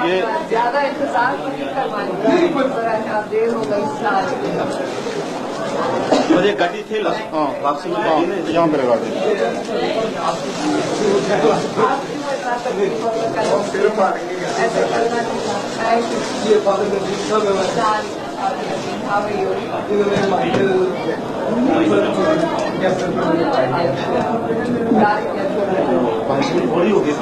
یہ زیادہ انتظار نہیں کروانے آپ دیر ہو گئی مجھے گاڑی تھی واپسی میں یہاں میرے گاڑی بڑی ہوگی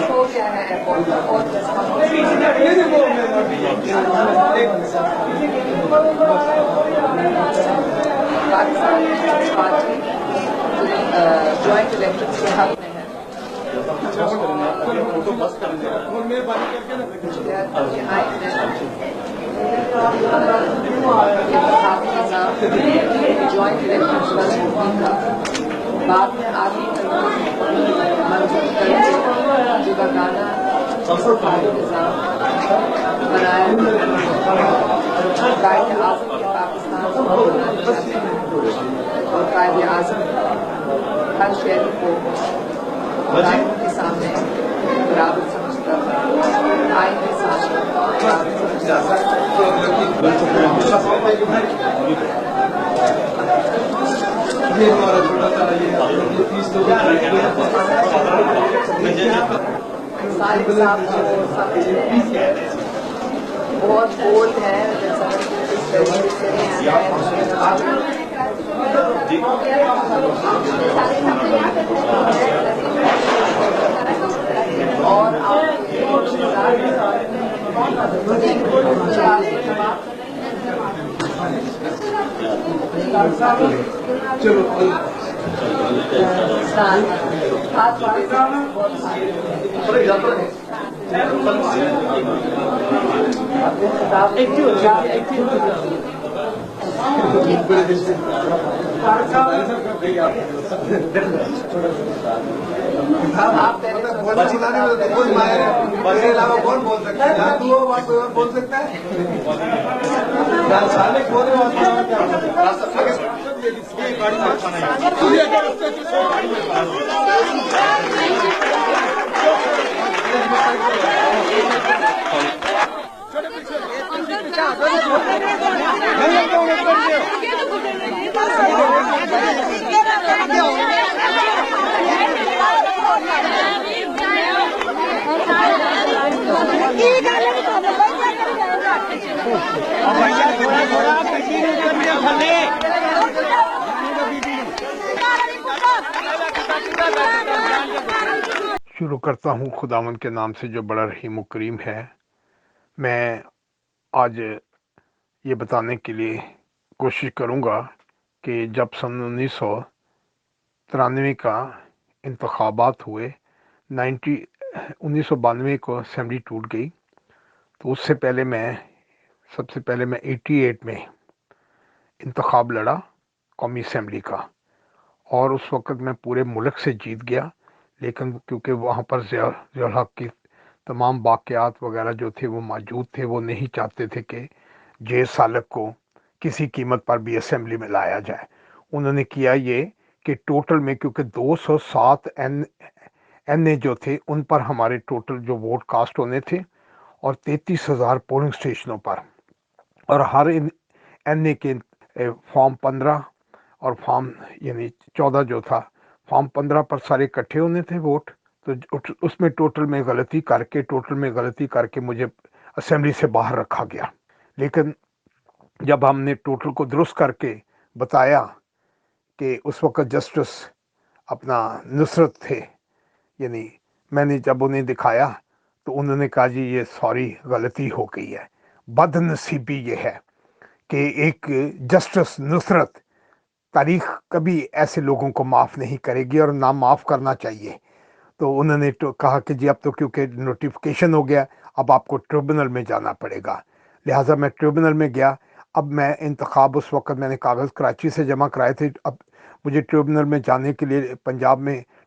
ہو گیا ہے جوائنٹ الیکشن کے حق میں ہے جوائنٹ الیکشن بعد میں آگے منظور کر جگانا نظام بنایا قائد اعظم کے پاکستان کو بنانا چاہتے ہیں اور قائد اعظم ہر شہری کو قانون کے سامنے برابر سمجھتا آئین کے سامنے بہت بولڈ ہے اور علاوہ کون بول سکتا ہے بول سکتا ہے شروع کرتا ہوں خداوند کے نام سے جو بڑا رحیم و کریم ہے۔ میں آج یہ بتانے کے لیے کوشش کروں گا کہ جب سن 1993 کا انتخابات ہوئے 1992 کو اسمبلی ٹوٹ گئی، تو اس سے پہلے سب سے پہلے میں 88 میں انتخاب لڑا قومی اسمبلی کا، اور اس وقت میں پورے ملک سے جیت گیا، لیکن کیونکہ وہاں پر ضیاء الحق کی تمام باقیات وغیرہ جو تھے وہ موجود تھے، وہ نہیں چاہتے تھے کہ جے سالک کو کسی قیمت پر بھی اسمبلی میں لایا جائے۔ انہوں نے کیا یہ کہ ٹوٹل میں، کیونکہ 207 این اے جو تھے ان پر ہمارے ٹوٹل جو ووٹ کاسٹ ہونے تھے، اور 33,000 پولنگ اسٹیشنوں پر، اور ہر این اے کے فارم 15 اور فارم یعنی 14 جو تھا، فارم 15 پر سارے اکٹھے ہونے تھے ووٹ، تو اس میں ٹوٹل میں غلطی کر کے مجھے اسمبلی سے باہر رکھا گیا۔ لیکن جب ہم نے ٹوٹل کو درست کر کے بتایا کہ اس وقت جسٹس اپنا نصرت تھے، یعنی میں نے جب انہیں دکھایا تو انہوں نے کہا جی یہ سوری غلطی ہو گئی ہے۔ بد نصیبی یہ ہے کہ ایک جسٹس نصرت، تاریخ کبھی ایسے لوگوں کو معاف نہیں کرے گی اور نہ معاف کرنا چاہیے۔ تو انہوں نے کہا کہ جی اب تو کیونکہ نوٹیفیکیشن ہو گیا، اب آپ کو ٹریبونل میں جانا پڑے گا۔ لہٰذا میں ٹریبونل میں گیا۔ اب میں انتخاب، اس وقت میں نے کاغذ کراچی سے جمع کرائے تھے، اب مجھے ٹریبونل میں جانے کے لیے پنجاب میں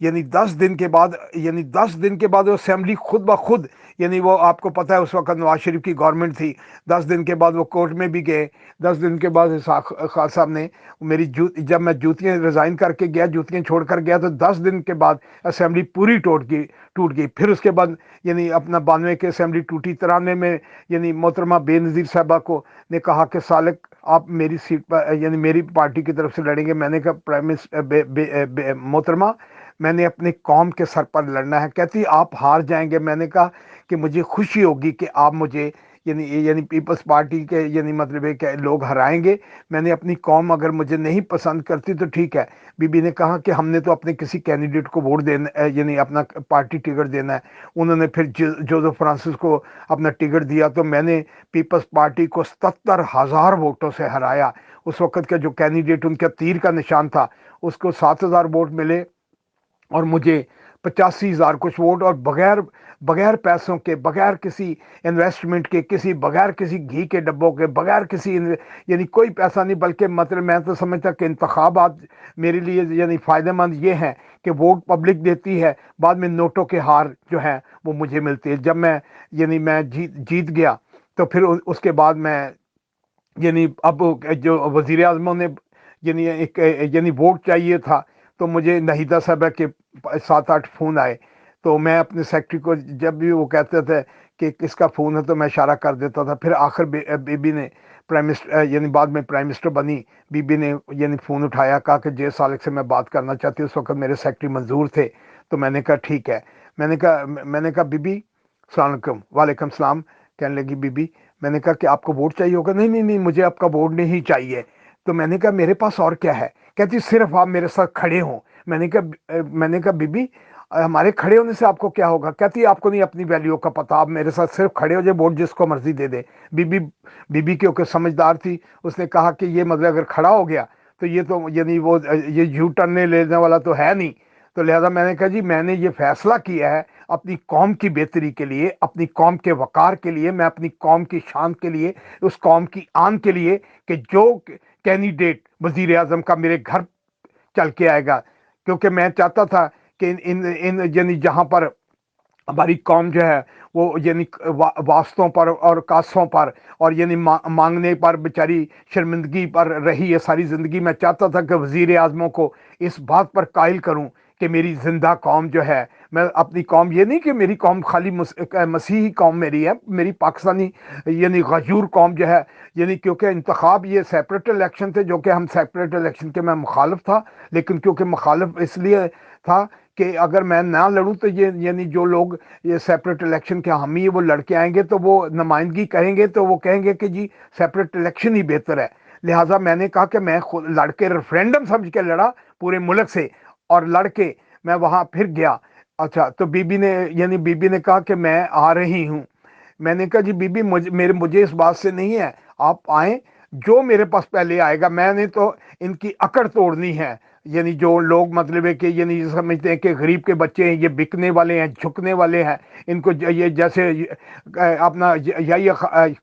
یعنی 10 دن کے بعد، یعنی 10 دن کے بعد وہ اسمبلی خود بخود، یعنی وہ آپ کو پتہ ہے اس وقت نواز شریف کی گورنمنٹ تھی، 10 دن کے بعد وہ کورٹ میں بھی گئے، 10 دن کے بعد اسحاق خان صاحب نے میری جب میں جوتیاں ریزائن کر کے گیا، جوتیاں چھوڑ کر گیا، تو 10 دن کے بعد اسمبلی پوری ٹوٹ گئی۔ پھر اس کے بعد یعنی اپنا 92 کے اسمبلی ٹوٹی، 93 میں یعنی محترمہ بے نظیر صاحبہ کو نے کہا کہ سالک آپ میری سیٹ پر یعنی میری پارٹی کی طرف سے لڑیں گے۔ میں نے کہا محترمہ میں نے اپنی قوم کے سر پر لڑنا ہے۔ کہتی آپ ہار جائیں گے۔ میں نے کہا کہ مجھے خوشی ہوگی کہ آپ مجھے یعنی پیپلز پارٹی کے یعنی مطلب ہے کہ لوگ ہرائیں گے، میں نے اپنی قوم اگر مجھے نہیں پسند کرتی تو ٹھیک ہے۔ بی بی نے کہا کہ ہم نے تو اپنے کسی کینڈیڈیٹ کو ووٹ دینا یعنی اپنا پارٹی ٹکٹ دینا ہے۔ انہوں نے پھر جوزف فرانسس کو اپنا ٹکٹ دیا، تو میں نے پیپلز پارٹی کو 77,000 ووٹوں سے ہرایا۔ اس وقت کا جو کینڈیڈیٹ ان کا تیر کا نشان تھا اس کو 7,000 ووٹ ملے، اور مجھے 85,000 کچھ ووٹ، اور بغیر پیسوں کے، بغیر کسی انویسٹمنٹ کے، بغیر کسی گھی کے ڈبوں کے، بغیر کسی یعنی کوئی پیسہ نہیں، بلکہ مطلب میں تو سمجھتا کہ انتخابات میرے لیے یعنی فائدہ مند یہ ہیں کہ ووٹ پبلک دیتی ہے، بعد میں نوٹوں کے ہار جو ہیں وہ مجھے ملتے ہیں۔ جب میں جیت گیا تو پھر اس کے بعد میں یعنی اب جو وزیر اعظموں نے یعنی ووٹ چاہیے تھا، تو مجھے نہیدہ صاحبہ کے 7-8 فون آئے، تو میں اپنے سیکٹری کو جب بھی وہ کہتے تھے کہ کس کا فون ہے تو میں اشارہ کر دیتا تھا۔ پھر آخر بی بی نے پرائم منسٹر یعنی بعد میں پرائم منسٹر بنی، بی بی نے یعنی فون اٹھایا، کہا کہ جے سالک سے میں بات کرنا چاہتی ہوں۔ اس وقت میرے سیکٹری منظور تھے، تو میں نے کہا ٹھیک ہے۔ میں نے کہا بی بی السلام علیکم۔ وعلیکم السلام۔ کہنے لگی بی بی میں نے کہا کہ آپ کو ووٹ چاہیے ہوگا؟ نہیں نہیں نہیں، مجھے آپ کا ووٹ نہیں چاہیے۔ تو میں نے کہا میرے پاس اور کیا ہے؟ کہتی صرف آپ میرے ساتھ کھڑے ہوں۔ میں نے کہا بی بی ہمارے کھڑے ہونے سے آپ کو کیا ہوگا؟ کہتی آپ کو نہیں اپنی ویلیو کا پتہ، آپ میرے ساتھ صرف کھڑے ہو جائے، ووٹ جس کو مرضی دے دے۔ بی بی کیونکہ سمجھدار تھی، اس نے کہا کہ یہ مطلب اگر کھڑا ہو گیا تو یہ تو یعنی وہ یہ یو ٹرن لینے والا تو ہے نہیں، تو لہذا میں نے کہا جی میں نے یہ فیصلہ کیا ہے اپنی قوم کی بہتری کے لیے، اپنی قوم کے وقار کے لیے، میں اپنی قوم کی شان کے لیے، اس قوم کی آن کے لیے، کہ جو کینڈیڈیٹ وزیر اعظم کا میرے گھر چل کے آئے گا، کیونکہ میں چاہتا تھا کہ یعنی جہاں پر ہماری قوم جو ہے وہ یعنی واسطوں پر اور کاسوں پر اور یعنی مانگنے پر بیچاری شرمندگی پر رہی ہے ساری زندگی، میں چاہتا تھا کہ وزیر اعظموں کو اس بات پر قائل کروں کہ میری زندہ قوم جو ہے، میں اپنی قوم، یہ نہیں کہ میری قوم خالی مسیحی قوم میری ہے، میری پاکستانی یعنی غیور قوم جو ہے، یعنی کیونکہ انتخاب یہ سیپریٹ الیکشن تھے، جو کہ ہم سیپریٹ الیکشن کے میں مخالف تھا، لیکن کیونکہ مخالف اس لیے تھا کہ اگر میں نہ لڑوں تو یہ یعنی جو لوگ یہ سیپریٹ الیکشن کے حامی وہ لڑکے آئیں گے تو وہ نمائندگی کریں گے، تو وہ کہیں گے کہ جی سیپریٹ الیکشن ہی بہتر ہے۔ لہٰذا میں نے کہا کہ میں خود لڑ کے ریفرینڈم سمجھ کے لڑا پورے ملک سے، اور لڑ کے میں وہاں پھر گیا۔ اچھا، تو بی بی نے کہا کہ میں آ رہی ہوں۔ میں نے کہا جی بی بی مجھے اس بات سے نہیں ہے، آپ آئیں، جو میرے پاس پہلے آئے گا، میں نے تو ان کی اکڑ توڑنی ہے۔ یعنی جو لوگ مطلب ہے کہ یعنی سمجھتے ہیں کہ غریب کے بچے ہیں، یہ بکنے والے ہیں، جھکنے والے ہیں، ان کو یہ جیسے اپنا یہی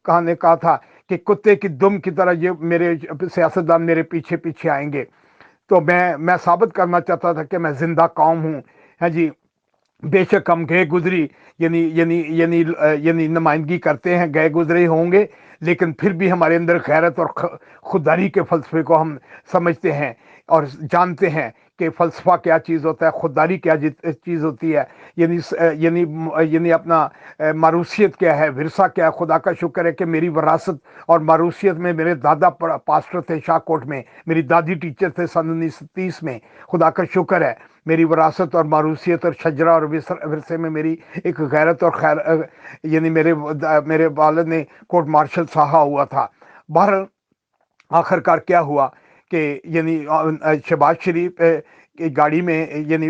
کہا نے کہا تھا کہ کتے کی دم کی طرح یہ میرے سیاستدان میرے پیچھے پیچھے آئیں گے۔ تو میں ثابت کرنا چاہتا تھا کہ میں زندہ قوم ہوں، ہے جی۔ بے شک ہم گئے گزری یعنی نمائندگی کرتے ہیں، گئے گزرے ہوں گے، لیکن پھر بھی ہمارے اندر غیرت اور خودداری کے فلسفے کو ہم سمجھتے ہیں اور جانتے ہیں کہ فلسفہ کیا چیز ہوتا ہے، خودداری کیا چیز ہوتی ہے، یعنی اپنا ماروثیت کیا ہے، ورثہ کیا ہے۔ خدا کا شکر ہے کہ میری وراثت اور ماروثیت میں میرے دادا پاسٹر تھے شاہ کوٹ میں، میری دادی ٹیچر تھے سن 1930 میں۔ خدا کا شکر ہے میری وراثت اور ماروثیت اور شجرہ اور ورثے میں میری ایک غیرت اور خیر، یعنی میرے والد نے کورٹ مارشل سہا ہوا تھا۔ بہرحال آخر کار کیا ہوا کہ یعنی شہباز شریف کی گاڑی میں یعنی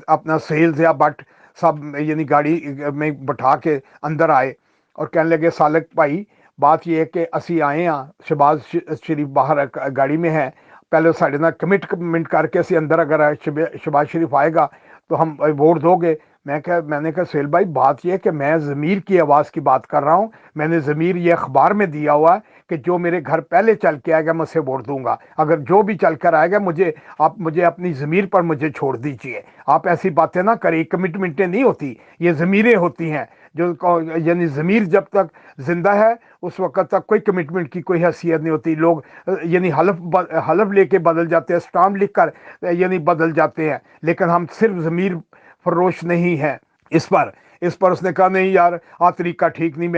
اپنا سہیل ضیاء بٹ سب یعنی گاڑی میں بٹھا کے اندر آئے اور کہنے لگے سالک بھائی بات یہ ہے کہ اسی آئے ہاں، شہباز شریف باہر گاڑی میں ہے، پہلے ساڑھے نہ کمٹمنٹ کر کے اسی اندر اگر شہباز شریف آئے گا تو ہم ووٹ دو گے۔ میں نے کہا سہیل بھائی بات یہ ہے کہ میں ضمیر کی آواز کی بات کر رہا ہوں، میں نے ضمیر یہ اخبار میں دیا ہوا ہے کہ جو میرے گھر پہلے چل کے آئے گا میں اسے ووٹ دوں گا، اگر جو بھی چل کر آئے گا مجھے اپنی ضمیر پر مجھے چھوڑ دیجئے۔ آپ ایسی باتیں نہ کریں، کمٹمنٹیں نہیں ہوتی، یہ ضمیریں ہوتی ہیں، یعنی ضمیر جب تک زندہ ہے اس وقت تک کوئی کمٹمنٹ کی کوئی حیثیت نہیں ہوتی۔ لوگ یعنی حلف لے کے بدل جاتے ہیں، اسٹامپ لکھ کر یعنی بدل جاتے ہیں، لیکن ہم صرف ضمیر فروش نہیں ہیں۔ اس پر اس نے کہا نہیں یار طریقہ ٹھیک نہیں،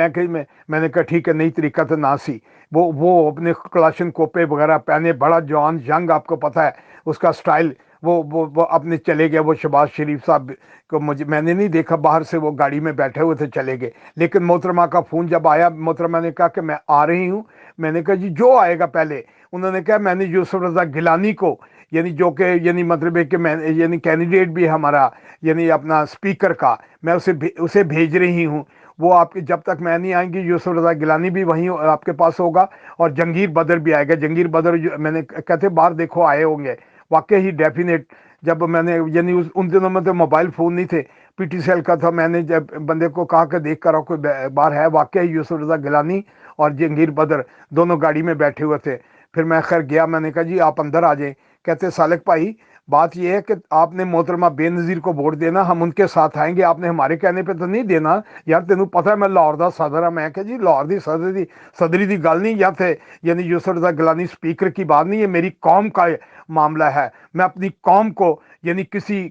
میں نے کہا ٹھیک ہے، نئی طریقہ تو نہ سی۔ وہ اپنے کلاشن کوپے وغیرہ پہنے، بڑا جوان ینگ، آپ کو پتہ ہے اس کا سٹائل، وہ اپنے چلے گئے۔ وہ شہباز شریف صاحب کو میں نے نہیں دیکھا، باہر سے وہ گاڑی میں بیٹھے ہوئے تھے، چلے گئے۔ لیکن محترمہ کا فون جب آیا، محترمہ نے کہا کہ میں آ رہی ہوں، میں نے کہا جی جو آئے گا پہلے۔ انہوں نے کہا میں نے یوسف رضا گیلانی کو، یعنی جو کہ یعنی مطلب ہے کہ میں یعنی کینڈیڈیٹ بھی ہے ہمارا یعنی اپنا اسپیکر کا، میں اسے بھیج رہی ہوں۔ وہ آپ کے جب تک میں نہیں آئیں گی یوسف رضا گیلانی بھی وہیں آپ کے پاس ہوگا، اور جنگیر بدر بھی آئے گا۔ جنگیر بدر میں نے کہتے باہر دیکھو آئے ہوں گے، واقعی ڈیفینیٹ۔ جب میں نے یعنی ان دنوں میں تو موبائل فون نہیں تھے، پی ٹی سی ایل کا تھا، میں نے جب بندے کو کہا کہ دیکھ کر آؤ کوئی باہر ہے، واقعی یوسف رضا گیلانی اور جنگیر بدر دونوں گاڑی میں بیٹھے ہوئے تھے۔ پھر میں خیر گیا، میں نے کہا جی آپ اندر آ جائیں۔ کہتے سالک بھائی بات یہ ہے کہ آپ نے محترمہ بے نظیر کو ووٹ دینا، ہم ان کے ساتھ آئیں گے، آپ نے ہمارے کہنے پہ تو نہیں دینا یار، تینوں پتہ ہے میں لاہور دا صدر ہاں۔ میں کہ جی لاہور دی صدری دی گل نہیں، یا تھے یعنی یوسف رضا گیلانی اسپیکر کی بات نہیں، یہ میری قوم کا معاملہ ہے۔ میں اپنی قوم کو یعنی کسی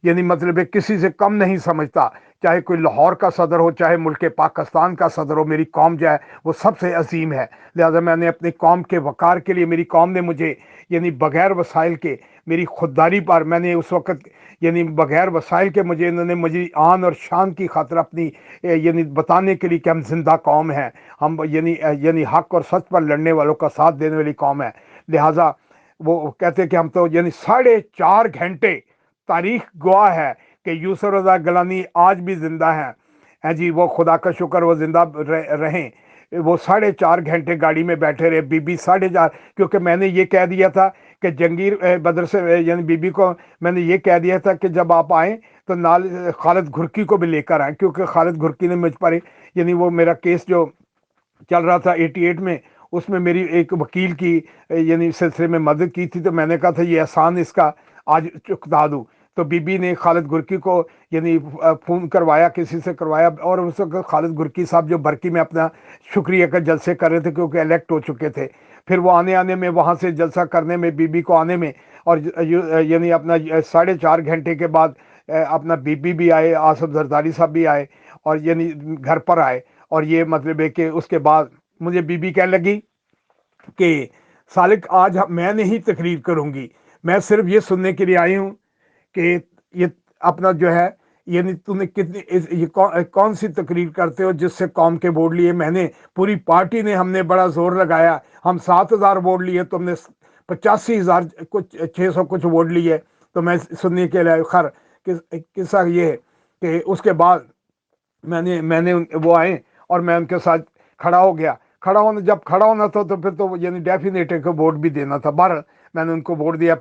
یعنی مطلب ہے کسی سے کم نہیں سمجھتا، چاہے کوئی لاہور کا صدر ہو، چاہے ملک پاکستان کا صدر ہو، میری قوم جو ہے وہ سب سے عظیم ہے۔ لہذا میں نے اپنی قوم کے وقار کے لیے، میری قوم نے مجھے یعنی بغیر وسائل کے، میری خودداری پر، میں نے اس وقت یعنی بغیر وسائل کے انہوں نے مجھے آن اور شان کی خاطر اپنی یعنی بتانے کے لیے کہ ہم زندہ قوم ہیں، ہم یعنی حق اور سچ پر لڑنے والوں کا ساتھ دینے والی قوم ہے۔ لہٰذا وہ کہتے کہ ہم تو یعنی 4.5 گھنٹے، تاریخ گواہ ہے کہ یوسف رضا گیلانی آج بھی زندہ ہیں جی، وہ خدا کا شکر وہ زندہ رہیں۔ وہ 4.5 گھنٹے گاڑی میں بیٹھے رہے، بی بی 4.5، کیونکہ میں نے یہ کہہ دیا تھا کہ جنگیر بدر سے یعنی بی بی کو میں نے یہ کہہ دیا تھا کہ جب آپ آئیں تو نال خالد گھرکی کو بھی لے کر آئیں، کیونکہ خالد گھرکی نے مجھ پر یعنی وہ میرا کیس جو چل رہا تھا 88 میں، اس میں میری ایک وکیل کی یعنی سلسلے میں مدد کی تھی، تو میں نے کہا تھا یہ احسان اس کا آج چکتا دوں۔ تو بی بی نے خالد گھرکی کو یعنی فون کروایا، کسی سے کروایا، اور اس وقت خالد گھرکی صاحب جو برکی میں اپنا شکریہ کا جلسے کر رہے تھے کیونکہ الیکٹ ہو چکے تھے۔ پھر وہ آنے میں وہاں سے جلسہ کرنے میں، بی بی کو آنے میں، اور یعنی اپنا 4.5 گھنٹے کے بعد اپنا بی بی بھی آئے، آصف زرداری صاحب بھی آئے، اور یعنی گھر پر آئے۔ اور یہ مطلب ہے کہ اس کے بعد مجھے بی بی کہنے لگی کہ سالک آج میں نہیں تقریر کروں گی، میں صرف یہ سننے کے لیے آئی ہوں کہ یہ اپنا جو ہے یعنی تم نے کتنی کون سی تقریر کرتے ہو جس سے قوم کے ووٹ لیے؟ میں نے پوری پارٹی نے ہم نے بڑا زور لگایا، ہم 7,000 ووٹ لیے، تم نے 85,000 کچھ 600 کچھ ووٹ لیے۔ تو میں سننے کے لیے خیر قصہ یہ ہے کہ اس کے بعد میں نے وہ آئے اور میں ان کے ساتھ کھڑا ہو گیا۔ جب کھڑا ہونا تھا تو پھر تو یعنی ڈیفینیٹ ہے کہ ووٹ بھی دینا تھا۔ بہرحال میں نے ان کو ووٹ دیا۔